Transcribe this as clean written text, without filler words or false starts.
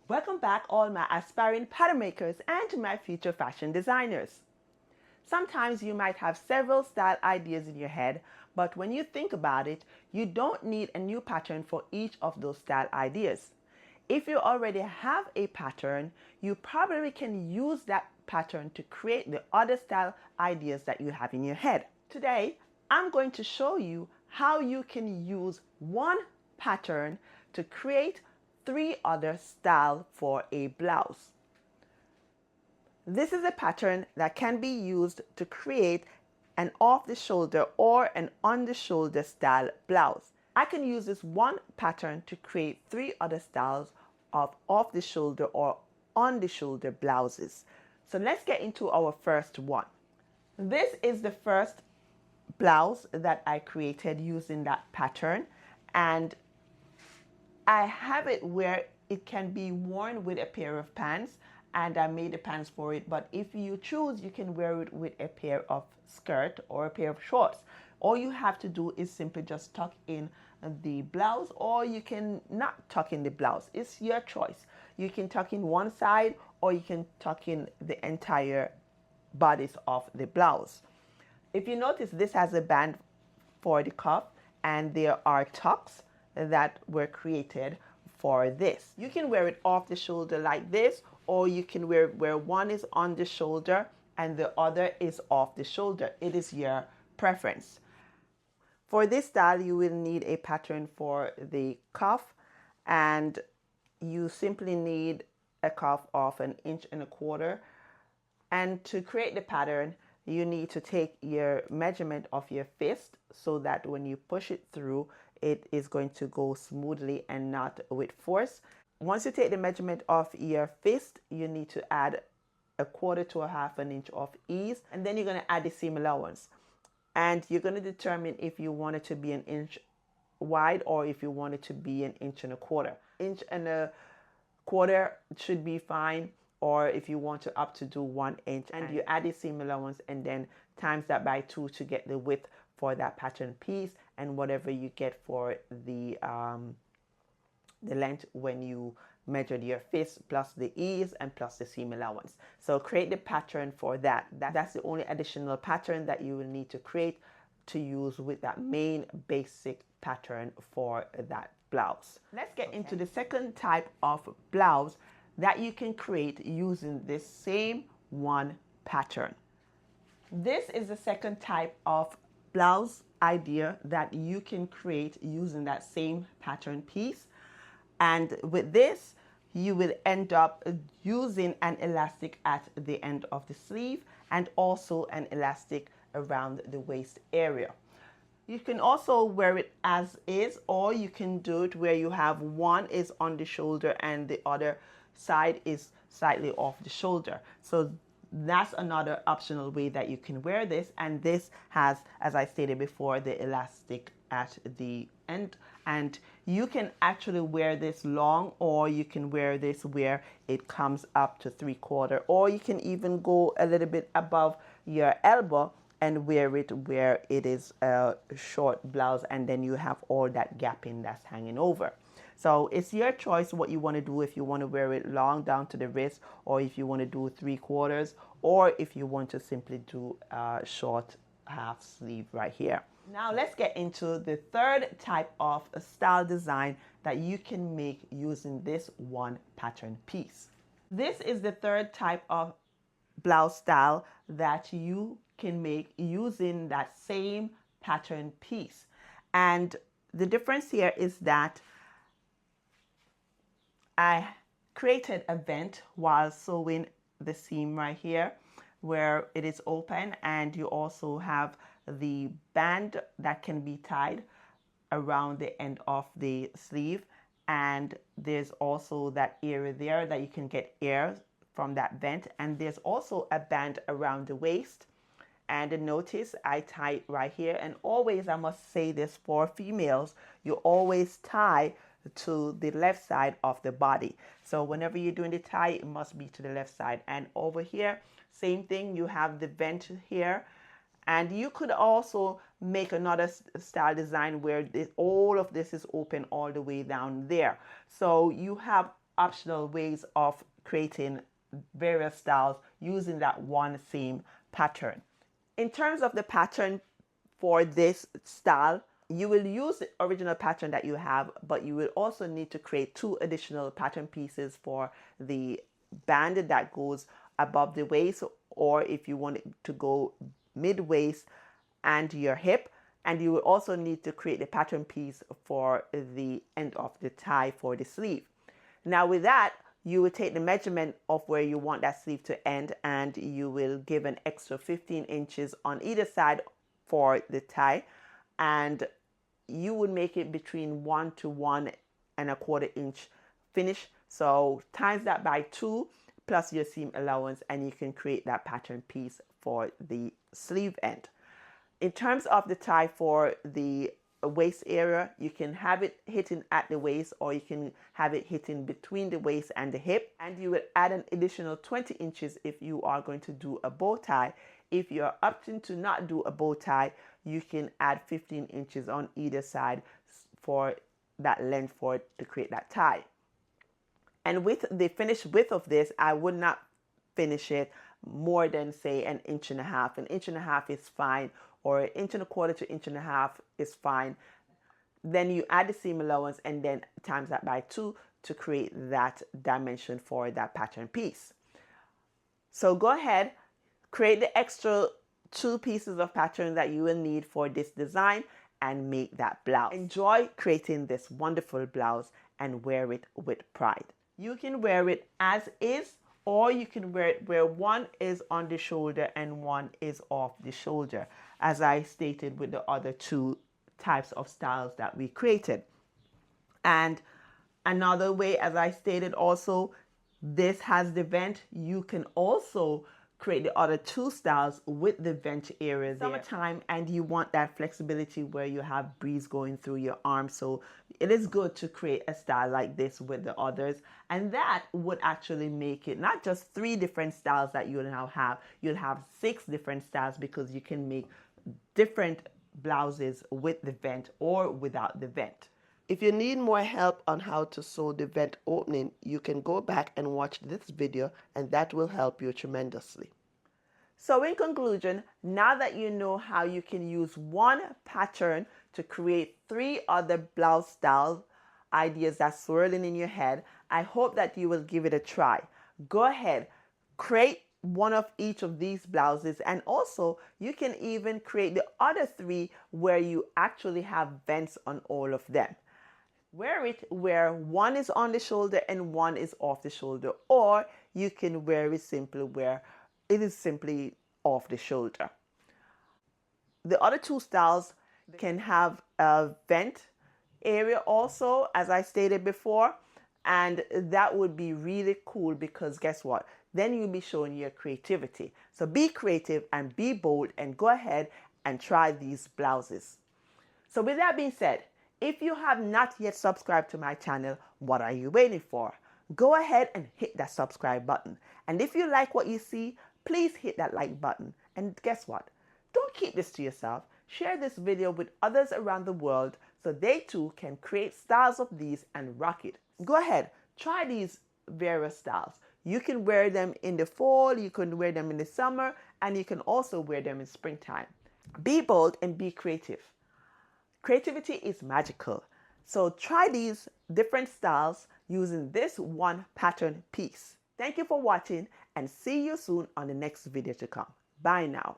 Welcome back, all my aspiring pattern makers and my future fashion designers. Sometimes you might have several style ideas in your head, but when you think about it, you don't need a new pattern for each of those style ideas. If you already have a pattern, you probably can use that pattern to create the other style ideas that you have in your head. Today, I'm going to show you how you can use one pattern to create 3 other styles for a blouse. This is a pattern that can be used to create an off-the-shoulder or an on-the-shoulder style blouse. I can use this one pattern to create 3 other styles of off-the-shoulder or on-the-shoulder blouses. So let's get into our first one. This is the first blouse that I created using that pattern, and I have it where it can be worn with a pair of pants, and I made the pants for it, but if you choose, you can wear it with a pair of skirt or a pair of shorts. All you have to do is simply just tuck in the blouse, or you can not tuck in the blouse. It's your choice. You can tuck in one side, or you can tuck in the entire bodice of the blouse. If you notice, this has a band for the cuff, and there are tucks that were created for this. You can wear it off the shoulder like this, or you can wear it where one is on the shoulder and the other is off the shoulder. It is your preference. For this style, you will need a pattern for the cuff, and you simply need a cuff of 1.25 inches. And to create the pattern, you need to take your measurement of your fist so that when you push it through, it is going to go smoothly and not with force. Once you take the measurement of your fist, you need to add 1/4 to 1/2 inch of ease, and then you're going to add the seam allowance. And you're going to determine if you want it to be 1 inch wide or if you want it to be 1.25 inches. 1.25 inches should be fine, or if you want to up to do 1 inch, and you add the seam allowance and then times that by 2 to get the width for that pattern piece, and whatever you get for the length when you measured your fist plus the ease and plus the seam allowance. So create the pattern for that. That's the only additional pattern that you will need to create to use with that main basic pattern for that blouse. Let's get into the second type of blouse that you can create using this same one pattern. This is the second type of blouse idea that you can create using that same pattern piece. And with this, you will end up using an elastic at the end of the sleeve and also an elastic around the waist area. You can also wear it as is, or you can do it where you have one is on the shoulder and the other side is slightly off the shoulder. So that's another optional way that you can wear this. And this has, as I stated before, the elastic at the end, and you can actually wear this long, or you can wear this where it comes up to 3/4, or you can even go a little bit above your elbow and wear it where it is a short blouse, and then you have all that gapping that's hanging over. So it's your choice what you want to do, if you want to wear it long down to the wrist, or if you want to do 3/4, or if you want to simply do a short half sleeve right here. Now let's get into the third type of style design that you can make using this one pattern piece. This is the third type of blouse style that you can make using that same pattern piece. And the difference here is that I created a vent while sewing the seam right here where it is open, and you also have the band that can be tied around the end of the sleeve, and there's also that area there that you can get air from that vent, and there's also a band around the waist. And notice I tie right here, and always, I must say this for females, you always tie to the left side of the body. So whenever you're doing the tie, it must be to the left side. And over here, same thing, you have the vent here. And you could also make another style design where all of this is open all the way down there. So you have optional ways of creating various styles using that one same pattern. In terms of the pattern for this style, you will use the original pattern that you have, but you will also need to create 2 additional pattern pieces for the band that goes above the waist, or if you want it to go mid-waist and your hip. And you will also need to create the pattern piece for the end of the tie for the sleeve. Now with that, you will take the measurement of where you want that sleeve to end, and you will give an extra 15 inches on either side for the tie, and you would make it between 1 to 1.25 inch finish. So times that by 2 plus your seam allowance, and you can create that pattern piece for the sleeve end. In terms of the tie for the waist area, you can have it hitting at the waist, or you can have it hitting between the waist and the hip, and you will add an additional 20 inches if you are going to do a bow tie. If you're opting to not do a bow tie, you can add 15 inches on either side for that length for it to create that tie. And with the finished width of this, I would not finish it more than, say, 1.5 inches. 1.5 inches is fine, or 1.25 to 1.5 inches is fine. Then you add the seam allowance and then times that by 2 to create that dimension for that pattern piece. So go ahead, create the extra 2 pieces of pattern that you will need for this design and make that blouse. Enjoy creating this wonderful blouse and wear it with pride. You can wear it as is, or you can wear it where one is on the shoulder and one is off the shoulder, as I stated with the other 2 types of styles that we created. And another way, as I stated also, this has the vent. You can also create the other 2 styles with the vent area there. Summertime, and you want that flexibility where you have breeze going through your arm, so it is good to create a style like this with the others, and that would actually make it not just 3 different styles that you'll now have. You'll have 6 different styles, because you can make different blouses with the vent or without the vent. If you need more help on how to sew the vent opening, you can go back and watch this video, and that will help you tremendously. So in conclusion, now that you know how you can use one pattern to create 3 other blouse style ideas that's swirling in your head, I hope that you will give it a try. Go ahead, create one of each of these blouses, and also you can even create the other 3 where you actually have vents on all of them. Wear it where one is on the shoulder and one is off the shoulder, or you can wear it simply where it is simply off the shoulder. The other 2 styles can have a vent area also, as I stated before, and that would be really cool, because guess what? Then you'll be showing your creativity. So be creative and be bold, and go ahead and try these blouses. So with that being said, if you have not yet subscribed to my channel, what are you waiting for? Go ahead and hit that subscribe button. And if you like what you see, please hit that like button. And guess what? Don't keep this to yourself. Share this video with others around the world so they too can create styles of these and rock it. Go ahead, try these various styles. You can wear them in the fall, you can wear them in the summer, and you can also wear them in springtime. Be bold and be creative. Creativity is magical. So try these different styles using this one pattern piece. Thank you for watching, and see you soon on the next video to come. Bye now.